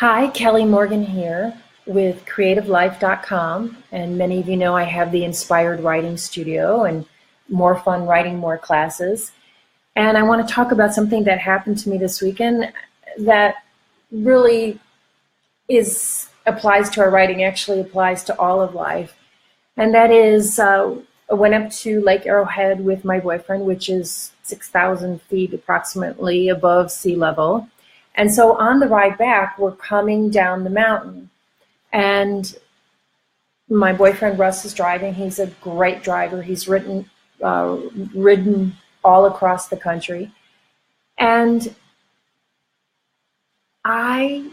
Hi, Kelly Morgan here with CreativeLife.com, and many of you know I have the Inspired Writing Studio and More Fun Writing More classes. And I want to talk about something that happened to me this weekend that really applies to our writing, actually applies to all of life. And that is, I went up to Lake Arrowhead with my boyfriend, which is 6,000 feet approximately above sea level. And so on the ride back, we're coming down the mountain. And my boyfriend, Russ, is driving. He's a great driver. He's ridden all across the country. And I,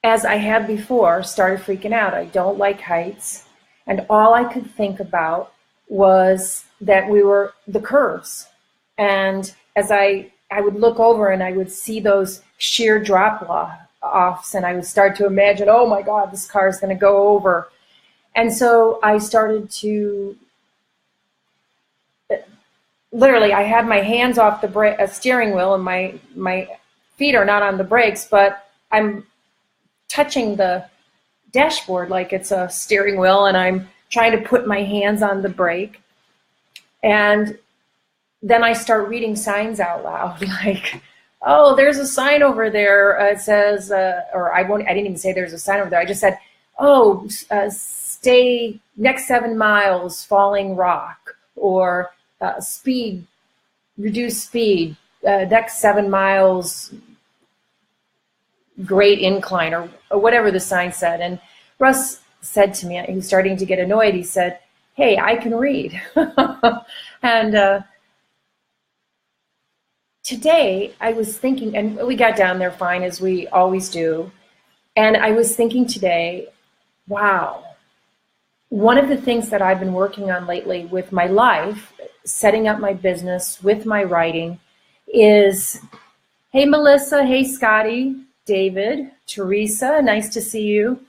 as I had before, started freaking out. I don't like heights. And all I could think about was that we were the curves. And as I would look over and I would see those sheer drop-offs, and I would start to imagine, oh my God, this car is going to go over. And so I started to, literally, I had my hands off the steering wheel, and my feet are not on the brakes, but I'm touching the dashboard like it's a steering wheel, and I'm trying to put my hands on the brake. And then I start reading signs out loud, like, oh, there's a sign over there. It says, or I didn't even say there's a sign over there. I just said, oh, stay next 7 miles, falling rock, or reduce speed, next 7 miles, great incline, or whatever the sign said. And Russ said to me, he was starting to get annoyed. He said, hey, I can read. And today I was thinking, and we got down there fine, as we always do, and I was thinking today, wow, one of the things that I've been working on lately with my life, setting up my business with my writing, is, hey Melissa, hey Scotty, David, Teresa, nice to see you.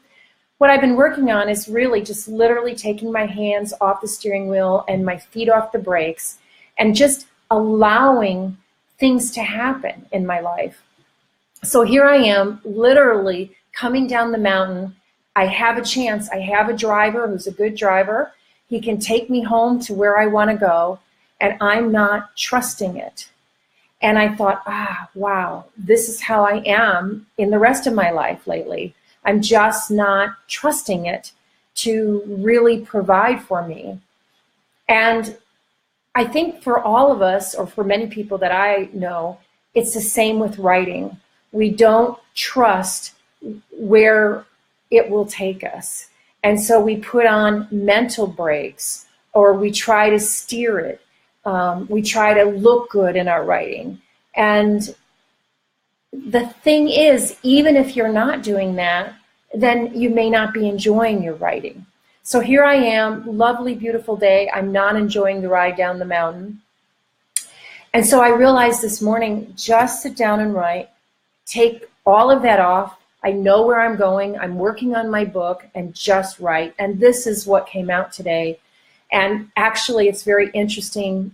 What I've been working on is really just literally taking my hands off the steering wheel and my feet off the brakes and just allowing things to happen in my life. So here I am, literally coming down the mountain. I have a chance. I have a driver who's a good driver. He can take me home to where I want to go, and I'm not trusting it. And I thought, wow, this is how I am in the rest of my life lately. I'm just not trusting it to really provide for me. And I think for all of us, or for many people that I know, it's the same with writing. We don't trust where it will take us. And so we put on mental brakes, or we try to steer it. We try to look good in our writing. And the thing is, even if you're not doing that, then you may not be enjoying your writing. So here I am, lovely, beautiful day. I'm not enjoying the ride down the mountain. And so I realized this morning, just sit down and write, take all of that off. I know where I'm going. I'm working on my book, and just write. And this is what came out today. And actually, it's very interesting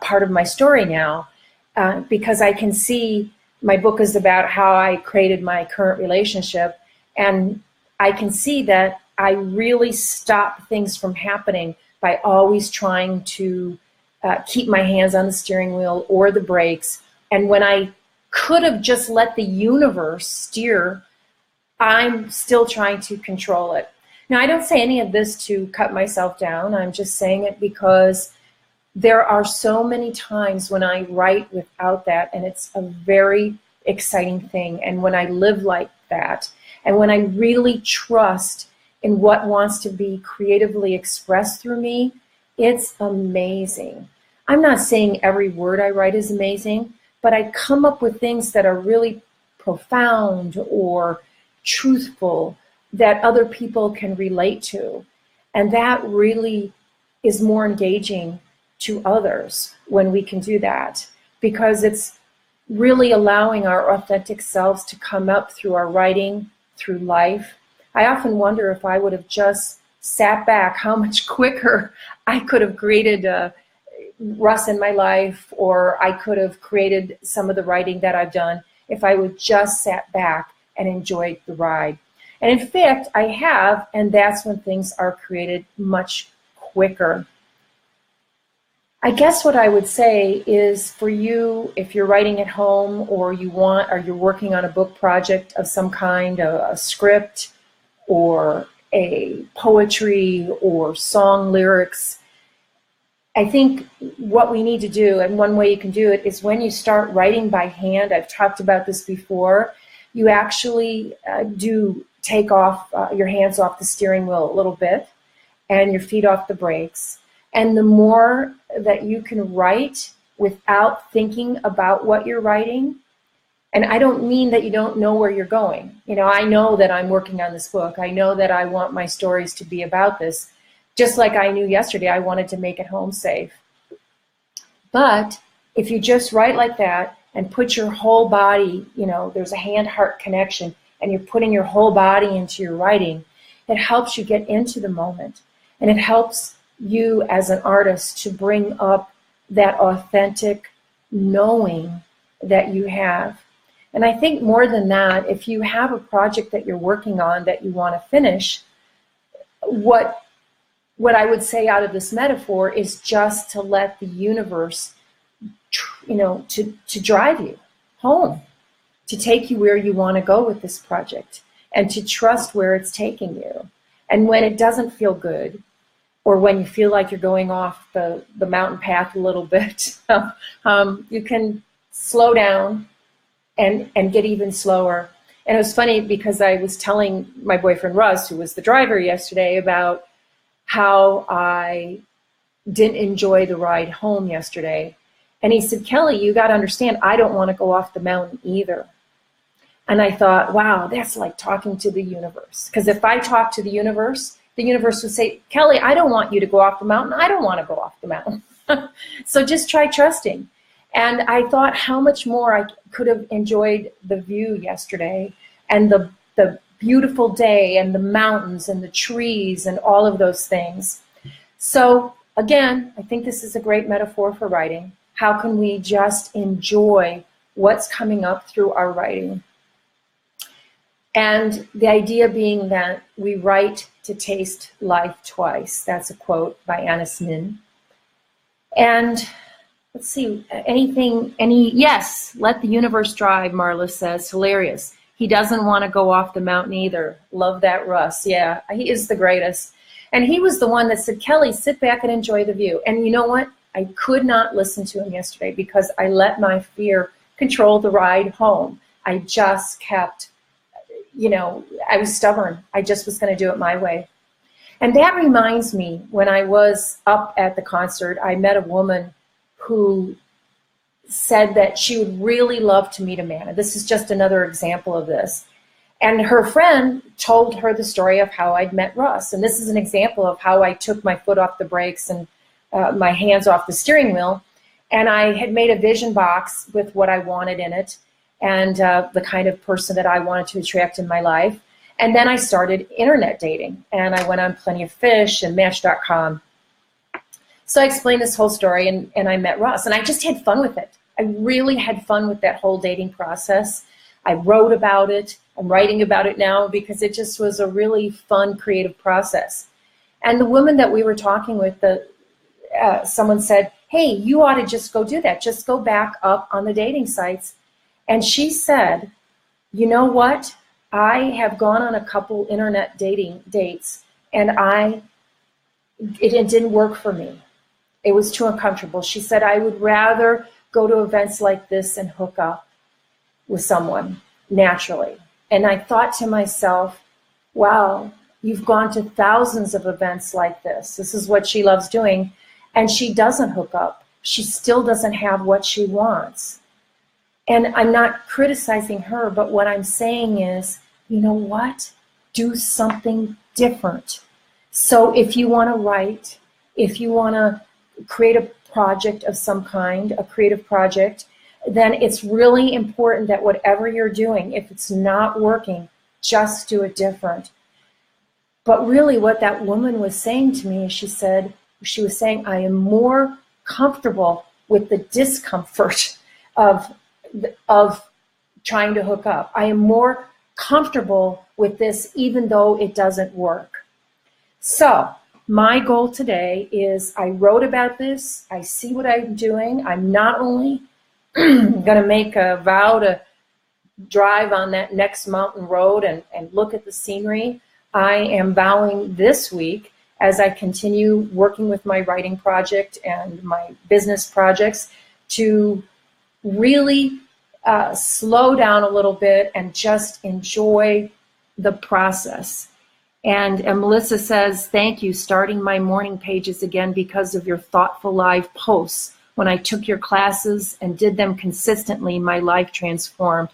part of my story now, because I can see my book is about how I created my current relationship. And I can see that I really stop things from happening by always trying to keep my hands on the steering wheel or the brakes. And when I could have just let the universe steer, I'm still trying to control it. Now, I don't say any of this to cut myself down. I'm just saying it because there are so many times when I write without that, and it's a very exciting thing. And when I live like that, and when I really trust in what wants to be creatively expressed through me, it's amazing. I'm not saying every word I write is amazing, but I come up with things that are really profound or truthful that other people can relate to. And that really is more engaging to others when we can do that, because it's really allowing our authentic selves to come up through our writing, through life. I often wonder if I would have just sat back, how much quicker I could have created Russ in my life, or I could have created some of the writing that I've done if I would just sat back and enjoyed the ride. And in fact, I have, and that's when things are created much quicker. I guess what I would say is for you, if you're writing at home or you're working on a book project of some kind, a script or a poetry or song lyrics, I think what we need to do, and one way you can do it, is when you start writing by hand, I've talked about this before, you actually do take off your hands off the steering wheel a little bit and your feet off the brakes. And the more that you can write without thinking about what you're writing, and I don't mean that you don't know where you're going. You know, I know that I'm working on this book. I know that I want my stories to be about this. Just like I knew yesterday I wanted to make it home safe. But if you just write like that and put your whole body, you know, there's a hand-heart connection, and you're putting your whole body into your writing, it helps you get into the moment. And it helps you as an artist to bring up that authentic knowing that you have. And I think more than that, if you have a project that you're working on that you want to finish, what I would say out of this metaphor is just to let the universe, you know, to drive you home, to take you where you want to go with this project, and to trust where it's taking you. And when it doesn't feel good, or when you feel like you're going off the mountain path a little bit, you can slow down and get even slower. And it was funny because I was telling my boyfriend Russ, who was the driver yesterday, about how I didn't enjoy the ride home yesterday. And he said, Kelly, you got to understand, I don't want to go off the mountain either. And I thought, wow, that's like talking to the universe. Because if I talk to the universe would say, Kelly, I don't want you to go off the mountain. I don't want to go off the mountain. So just try trusting. And I thought how much more I could have enjoyed the view yesterday, and the beautiful day, and the mountains and the trees and all of those things. So again, I think this is a great metaphor for writing. How can we just enjoy what's coming up through our writing? And the idea being that we write to taste life twice. That's a quote by Annis Nin. And let's see, yes, let the universe drive, Marla says, hilarious. He doesn't want to go off the mountain either. Love that, Russ. Yeah, he is the greatest. And he was the one that said, Kelly, sit back and enjoy the view. And you know what? I could not listen to him yesterday because I let my fear control the ride home. I just kept, you know, I was stubborn. I just was going to do it my way. And that reminds me, when I was up at the concert, I met a woman who said that she would really love to meet a man. And this is just another example of this. And her friend told her the story of how I'd met Russ. And this is an example of how I took my foot off the brakes and my hands off the steering wheel. And I had made a vision box with what I wanted in it, and the kind of person that I wanted to attract in my life. And then I started internet dating, and I went on Plenty of Fish and Match.com. So I explained this whole story, and I met Russ, and I just had fun with it. I really had fun with that whole dating process. I wrote about it. I'm writing about it now because it just was a really fun, creative process. And the woman that we were talking with, someone said, hey, you ought to just go do that. Just go back up on the dating sites. And she said, you know what? I have gone on a couple internet dating dates, and it didn't work for me. It was too uncomfortable. She said, I would rather go to events like this and hook up with someone naturally. And I thought to myself, wow, you've gone to thousands of events like this. This is what she loves doing. And she doesn't hook up. She still doesn't have what she wants. And I'm not criticizing her, but what I'm saying is, you know what? Do something different. So if you want to write, if you want to create a project of some kind, a creative project, then it's really important that whatever you're doing, if it's not working, just do it different. But really what that woman was saying to me, she was saying, I am more comfortable with the discomfort of trying to hook up. I am more comfortable with this, even though it doesn't work. So my goal today is I wrote about this. I see what I'm doing. I'm not only going to make a vow to drive on that next mountain road and look at the scenery. I am vowing this week, as I continue working with my writing project and my business projects, to really slow down a little bit and just enjoy the process. And Melissa says, thank you, starting my morning pages again because of your thoughtful live posts. When I took your classes and did them consistently, my life transformed.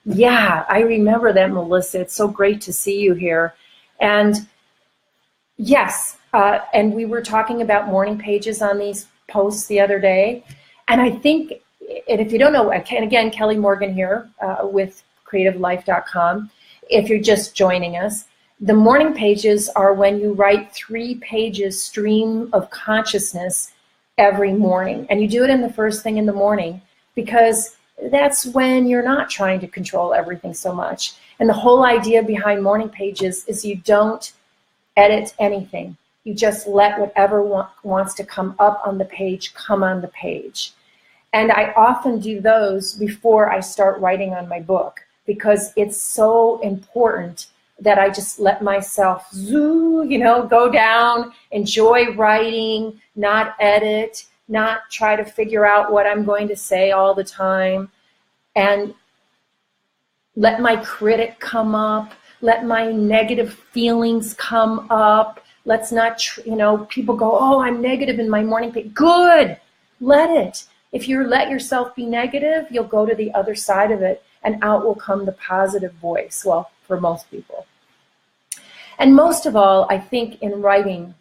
Yeah, I remember that, Melissa. It's so great to see you here. And yes, and we were talking about morning pages on these posts the other day. And I think, and if you don't know, and again, Kelly Morgan here with creativelife.com. If you're just joining us, the morning pages are when you write 3 pages stream of consciousness every morning. And you do it in the first thing in the morning because that's when you're not trying to control everything so much. And the whole idea behind morning pages is you don't edit anything. You just let whatever wants to come up on the page come on the page. And I often do those before I start writing on my book because it's so important that I just let myself go down, enjoy writing, not edit, not try to figure out what I'm going to say all the time, and let my critic come up, let my negative feelings come up. Let's not, people go, oh, I'm negative in my morning page. Good, let it. If you let yourself be negative, you'll go to the other side of it and out will come the positive voice, well, for most people. And most of all, I think in writing,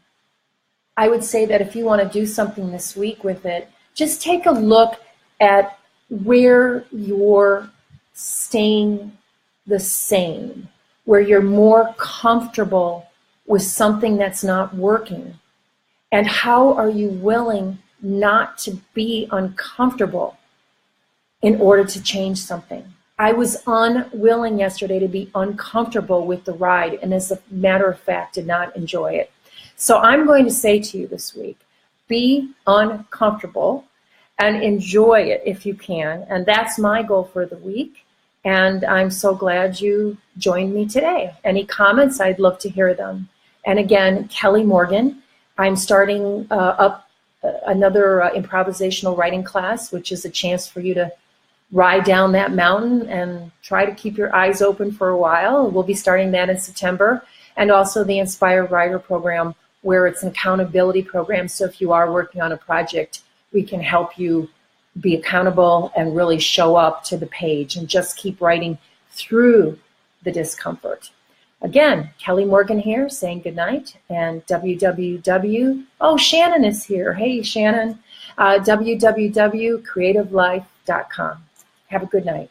I would say that if you want to do something this week with it, just take a look at where you're staying the same, where you're more comfortable with something that's not working. And how are you willing not to be uncomfortable in order to change something? I was unwilling yesterday to be uncomfortable with the ride, and as a matter of fact, did not enjoy it. So I'm going to say to you this week, be uncomfortable and enjoy it if you can. And that's my goal for the week. And I'm so glad you joined me today. Any comments? I'd love to hear them. And again, Kelly Morgan, I'm starting up another improvisational writing class, which is a chance for you to ride down that mountain and try to keep your eyes open for a while. We'll be starting that in September. And also the Inspire Writer program, where it's an accountability program. So if you are working on a project, we can help you be accountable and really show up to the page and just keep writing through the discomfort. Again, Kelly Morgan here saying goodnight, and oh, Shannon is here. Hey, Shannon, www.creativelife.com. Have a good night.